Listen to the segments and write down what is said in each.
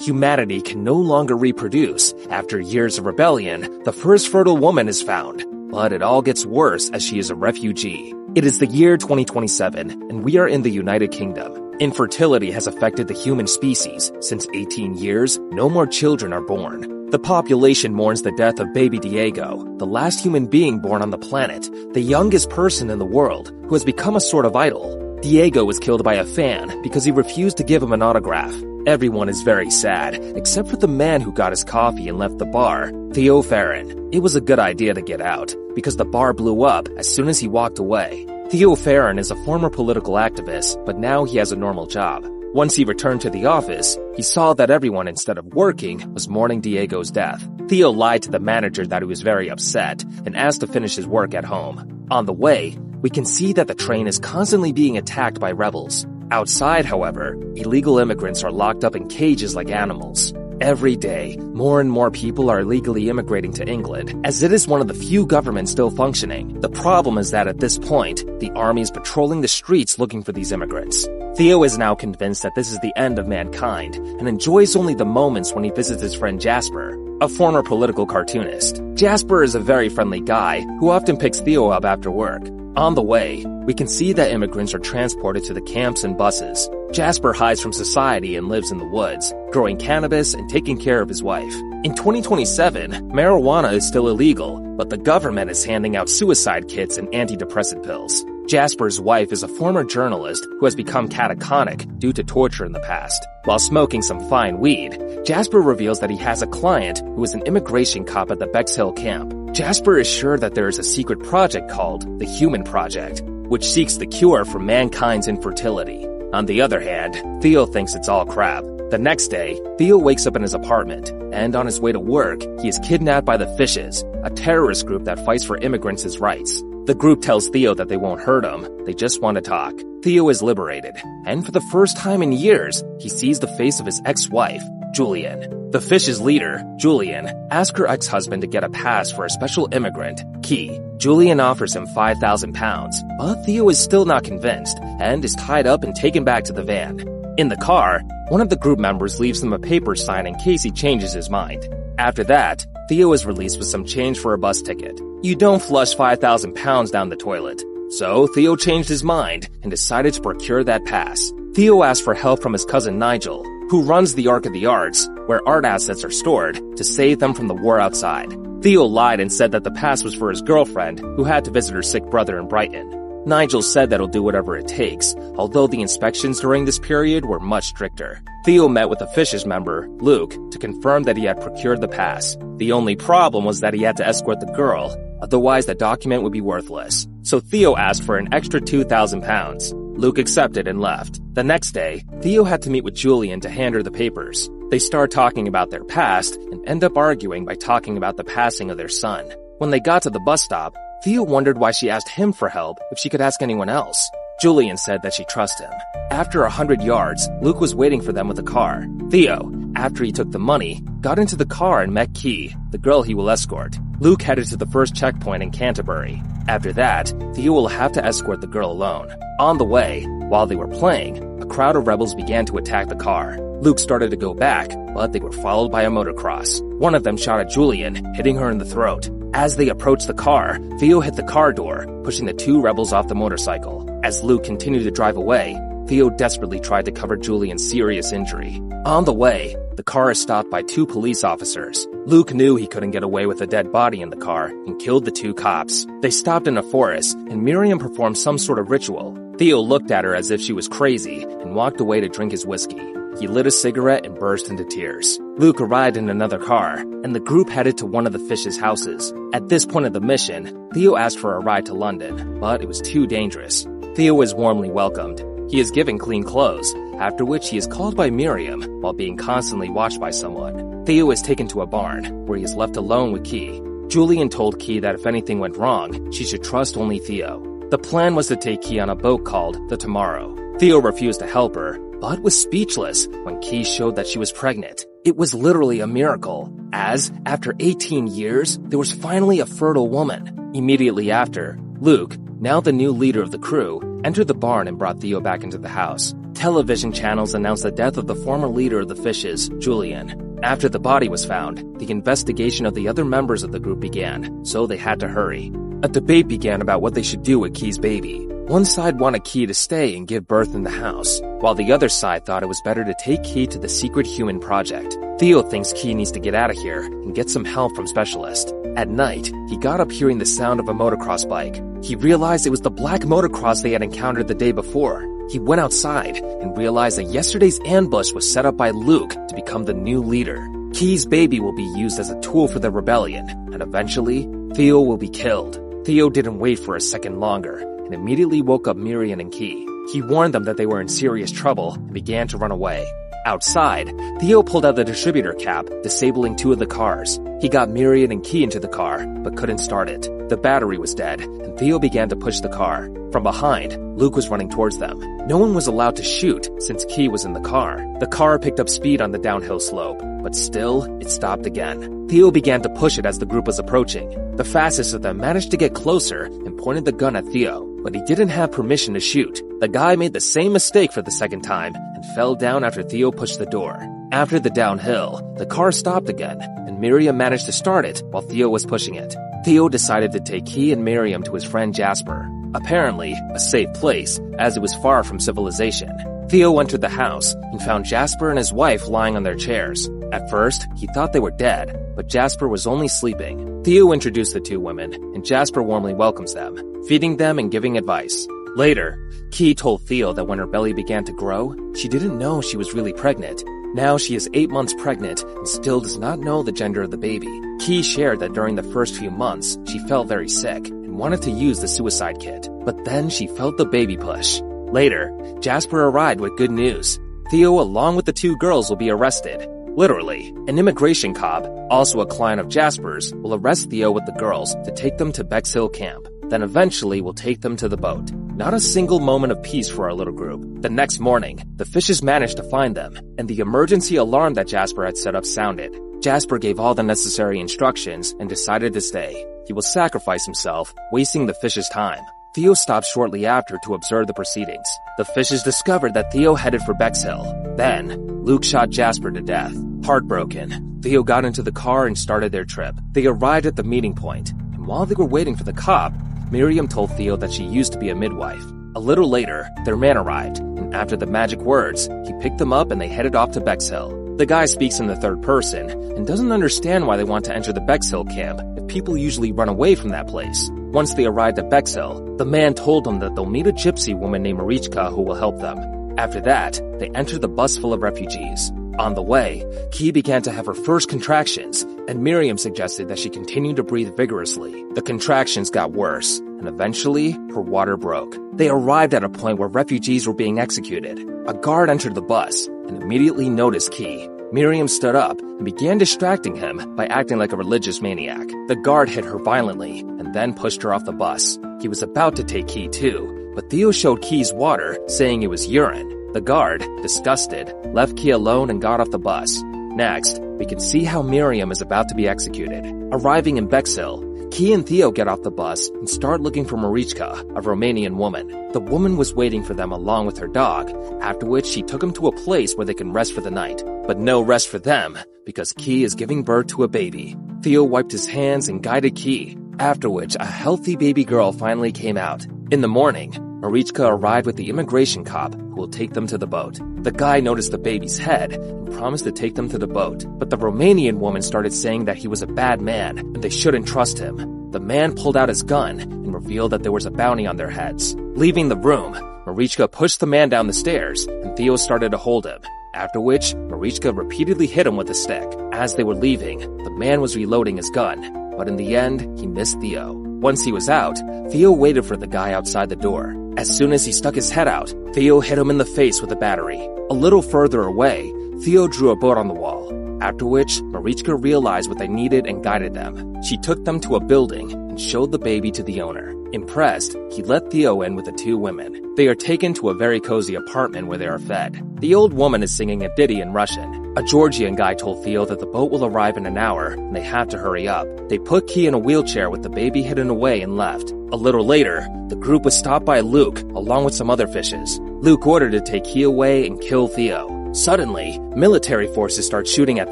Humanity can no longer reproduce. After years of rebellion, the first fertile woman is found. But it all gets worse as she is a refugee. It is the year 2027, and we are in the United Kingdom. Infertility has affected the human species. Since 18 years, no more children are born. The population mourns the death of baby Diego, the last human being born on the planet, the youngest person in the world, who has become a sort of idol. Diego was killed by a fan because he refused to give him an autograph. Everyone is very sad, except for the man who got his coffee and left the bar, Theo Farron. It was a good idea to get out, because the bar blew up as soon as he walked away. Theo Farron is a former political activist, but now he has a normal job. Once he returned to the office, he saw that everyone, instead of working, was mourning Diego's death. Theo lied to the manager that he was very upset and asked to finish his work at home. On the way, we can see that the train is constantly being attacked by rebels. Outside, however, illegal immigrants are locked up in cages like animals. Every day, more and more people are illegally immigrating to England, as it is one of the few governments still functioning. The problem is that at this point, the army is patrolling the streets looking for these immigrants. Theo is now convinced that this is the end of mankind, and enjoys only the moments when he visits his friend Jasper, a former political cartoonist. Jasper is a very friendly guy who often picks Theo up after work. On the way, we can see that immigrants are transported to the camps and buses. Jasper hides from society and lives in the woods, growing cannabis and taking care of his wife. In 2027, marijuana is still illegal, but the government is handing out suicide kits and antidepressant pills. Jasper's wife is a former journalist who has become catatonic due to torture in the past. While smoking some fine weed, Jasper reveals that he has a client who is an immigration cop at the Bexhill camp. Jasper is sure that there is a secret project called the Human Project, which seeks the cure for mankind's infertility. On the other hand, Theo thinks it's all crap. The next day, Theo wakes up in his apartment, and on his way to work, he is kidnapped by the Fishes, a terrorist group that fights for immigrants' rights. The group tells Theo that they won't hurt him, they just want to talk. Theo is liberated, and for the first time in years, he sees the face of his ex-wife, Julian. The Fishes' leader, Julian, asks her ex-husband to get a pass for a special immigrant, Key. Julian offers him £5,000, but Theo is still not convinced, and is tied up and taken back to the van. In the car, one of the group members leaves him a paper sign in case he changes his mind. After that, Theo is released with some change for a bus ticket. You don't flush £5,000 down the toilet. So Theo changed his mind and decided to procure that pass. Theo asked for help from his cousin Nigel, who runs the Ark of the Arts, where art assets are stored, to save them from the war outside. Theo lied and said that the pass was for his girlfriend, who had to visit her sick brother in Brighton. Nigel said that he'll do whatever it takes, although the inspections during this period were much stricter. Theo met with a Fishes member, Luke, to confirm that he had procured the pass. The only problem was that he had to escort the girl, otherwise the document would be worthless. So Theo asked for an extra £2,000. Luke accepted and left. The next day, Theo had to meet with Julian to hand her the papers. They start talking about their past and end up arguing by talking about the passing of their son. When they got to the bus stop, Theo wondered why she asked him for help if she could ask anyone else. Julian said that she trusts him. After 100 yards, Luke was waiting for them with a car. Theo, after he took the money, got into the car and met Key, the girl he will escort. Luke headed to the first checkpoint in Canterbury. After that, Theo will have to escort the girl alone. On the way, while they were playing, a crowd of rebels began to attack the car. Luke started to go back, but they were followed by a motocross. One of them shot at Julian, hitting her in the throat. As they approached the car, Theo hit the car door, pushing the two rebels off the motorcycle. As Luke continued to drive away, Theo desperately tried to cover Julian's serious injury. On the way, the car is stopped by two police officers. Luke knew he couldn't get away with a dead body in the car and killed the two cops. They stopped in a forest, and Miriam performed some sort of ritual. Theo looked at her as if she was crazy and walked away to drink his whiskey. He lit a cigarette and burst into tears. Luke arrived in another car, and the group headed to one of the Fishes' houses. At this point of the mission, Theo asked for a ride to London, but it was too dangerous. Theo was warmly welcomed. He is given clean clothes, after which he is called by Miriam while being constantly watched by someone. Theo is taken to a barn, where he is left alone with Key. Julian told Key that if anything went wrong, she should trust only Theo. The plan was to take Key on a boat called the Tomorrow. Theo refused to help her, but was speechless when Key showed that she was pregnant. It was literally a miracle, as, after 18 years, there was finally a fertile woman. Immediately after, Luke, now the new leader of the crew, entered the barn and brought Theo back into the house. Television channels announced the death of the former leader of the fishes, Julian. After the body was found, the investigation of the other members of the group began, so they had to hurry. A debate began about what they should do with Key's baby. One side wanted Key to stay and give birth in the house, while the other side thought it was better to take Key to the secret human project. Theo thinks Key needs to get out of here and get some help from specialists. At night, he got up hearing the sound of a motocross bike. He realized it was the black motocross they had encountered the day before. He went outside and realized that yesterday's ambush was set up by Luke to become the new leader. Key's baby will be used as a tool for the rebellion, and eventually, Theo will be killed. Theo didn't wait for a second longer and immediately woke up Miriam and Key. He warned them that they were in serious trouble and began to run away. Outside, Theo pulled out the distributor cap, disabling 2 of the cars. He got Miriam and Key into the car, but couldn't start it. The battery was dead, and Theo began to push the car. From behind, Luke was running towards them. No one was allowed to shoot since Key was in the car. The car picked up speed on the downhill slope, but still, it stopped again. Theo began to push it as the group was approaching. The fastest of them managed to get closer and pointed the gun at Theo, but he didn't have permission to shoot. The guy made the same mistake for the second time and fell down after Theo pushed the door. After the downhill, the car stopped again, and Miriam managed to start it while Theo was pushing it. Theo decided to take Key and Miriam to his friend Jasper, apparently a safe place as it was far from civilization. Theo entered the house and found Jasper and his wife lying on their chairs. At first, he thought they were dead, but Jasper was only sleeping. Theo introduced the 2 women, and Jasper warmly welcomes them, feeding them and giving advice. Later, Key told Theo that when her belly began to grow, she didn't know she was really pregnant. Now she is 8 months pregnant and still does not know the gender of the baby. Key shared that during the first few months, she felt very sick and wanted to use the suicide kit, but then she felt the baby push. Later, Jasper arrived with good news. Theo, along with the 2 girls, will be arrested. Literally, an immigration cop, also a client of Jasper's, will arrest Theo with the girls to take them to Bexhill camp. Then eventually will take them to the boat. Not a single moment of peace for our little group. The next morning, the fishes managed to find them, and the emergency alarm that Jasper had set up sounded. Jasper gave all the necessary instructions and decided to stay. He will sacrifice himself, wasting the fishes' time. Theo stopped shortly after to observe the proceedings. The fishes discovered that Theo headed for Bexhill. Then, Luke shot Jasper to death. Heartbroken, Theo got into the car and started their trip. They arrived at the meeting point, and while they were waiting for the cop, Miriam told Theo that she used to be a midwife. A little later, their man arrived, and after the magic words, he picked them up and they headed off to Bexhill. The guy speaks in the third person and doesn't understand why they want to enter the Bexhill camp if people usually run away from that place. Once they arrived at Bexhill, the man told them that they'll meet a gypsy woman named Marichka who will help them. After that, they entered the bus full of refugees. On the way, Key began to have her first contractions, and Miriam suggested that she continue to breathe vigorously. The contractions got worse, and eventually, her water broke. They arrived at a point where refugees were being executed. A guard entered the bus and immediately noticed Key. Miriam stood up and began distracting him by acting like a religious maniac. The guard hit her violently and then pushed her off the bus. He was about to take Key too, but Theo showed Key's water, saying it was urine. The guard, disgusted, left Key alone and got off the bus. Next, we can see how Miriam is about to be executed. Arriving in Bexhill, Key and Theo get off the bus and start looking for Marichka, a Romanian woman. The woman was waiting for them along with her dog, after which she took them to a place where they can rest for the night. But no rest for them, because Key is giving birth to a baby. Theo wiped his hands and guided Key, after which a healthy baby girl finally came out. In the morning, Marichka arrived with the immigration cop who will take them to the boat. The guy noticed the baby's head and promised to take them to the boat, but the Romanian woman started saying that he was a bad man and they shouldn't trust him. The man pulled out his gun and revealed that there was a bounty on their heads. Leaving the room, Marichka pushed the man down the stairs and Theo started to hold him, after which Marichka repeatedly hit him with a stick. As they were leaving, the man was reloading his gun, but in the end, he missed Theo. Once he was out, Theo waited for the guy outside the door. As soon as he stuck his head out, Theo hit him in the face with a battery. A little further away, Theo drew a boat on the wall, after which Marichka realized what they needed and guided them. She took them to a building and showed the baby to the owner. Impressed, he let Theo in with the 2 women. They are taken to a very cozy apartment where they are fed. The old woman is singing a ditty in Russian. A Georgian guy told Theo that the boat will arrive in an hour and they have to hurry up. They put Key in a wheelchair with the baby hidden away and left. A little later, the group was stopped by Luke along with some other fishes. Luke ordered to take Key away and kill Theo. Suddenly, military forces start shooting at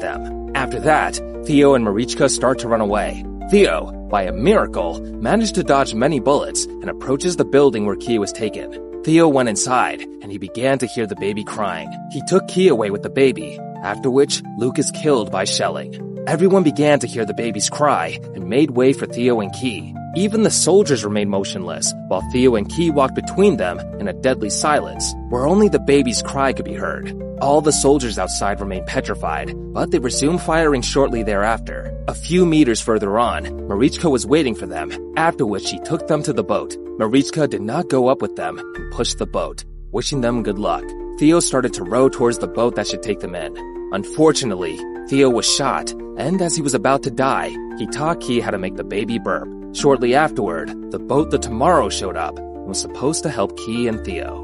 them. After that, Theo and Marichka start to run away. Theo, by a miracle, managed to dodge many bullets and approaches the building where Key was taken. Theo went inside, and he began to hear the baby crying. He took Key away with the baby, after which Luke is killed by shelling. Everyone began to hear the baby's cry and made way for Theo and Key. Even the soldiers remained motionless, while Theo and Key walked between them in a deadly silence, where only the baby's cry could be heard. All the soldiers outside remained petrified, but they resumed firing shortly thereafter. A few meters further on, Marichka was waiting for them, after which she took them to the boat. Marichka did not go up with them and pushed the boat, wishing them good luck. Theo started to row towards the boat that should take them in. Unfortunately, Theo was shot, and as he was about to die, he taught Key how to make the baby burp. Shortly afterward, the boat The Tomorrow showed up and was supposed to help Key and Theo.